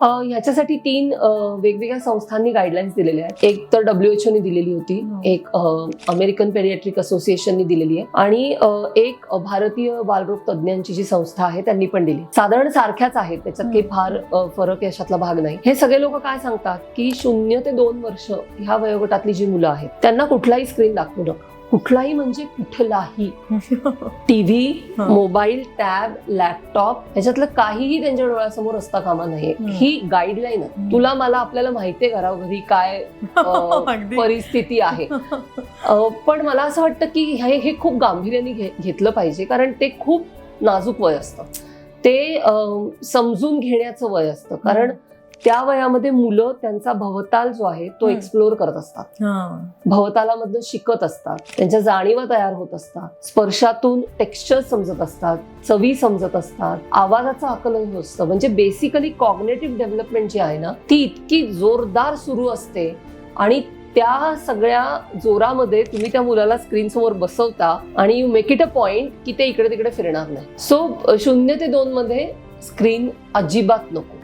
ह्याच्यासाठी 3 वेगवेगळ्या संस्थांनी गाईडलाईन्स दिलेल्या आहेत. एक तर WHO ने दिलेली होती, एक अमेरिकन पेडियाट्रिक असोसिएशननी दिलेली आहे आणि एक भारतीय बालरोग तज्ञांची जी संस्था आहे त्यांनी पण दिली. साधारण सारख्याच आहेत, त्याच्यात काही फार फरक याच्यातला भाग नाही. हे सगळे लोक काय सांगतात की 0 ते 2 वर्ष ह्या वयोगटातली जी मुलं आहेत त्यांना कुठलाही स्क्रीन दाखवू नका. कुठलाही म्हणजे कुठलाही टीव्ही, मोबाईल, टॅब, लॅपटॉप ह्याच्यातलं काहीही त्यांच्या डोळ्यासमोर असता कामा नये. ही गाईडलाईन आहे. तुला मला आपल्याला माहितीये घराघरी काय परिस्थिती आहे, पण मला असं वाटतं की हे खूप गांभीर्याने घेतलं पाहिजे, कारण ते खूप नाजूक वय असतं. ते समजून घेण्याचं वय असतं, कारण त्या वयामध्ये मुलं त्यांचा भवताल जो आहे तो एक्सप्लोर करत असतात, भवतालामधनं शिकत असतात, त्यांच्या जाणीवा तयार होत असतात, स्पर्शातून टेक्स्चर समजत असतात, चवी समजत असतात, आवाजाचं आकलन होत असतं. म्हणजे बेसिकली कॉग्नेटिव्ह डेव्हलपमेंट जी आहे ना ती इतकी जोरदार सुरू असते आणि त्या सगळ्या जोरामध्ये तुम्ही त्या मुलाला स्क्रीन समोर बसवता आणि you make it a point की ते इकडे तिकडे फिरणार नाही. सो 0 ते 2 मध्ये स्क्रीन अजिबात नको.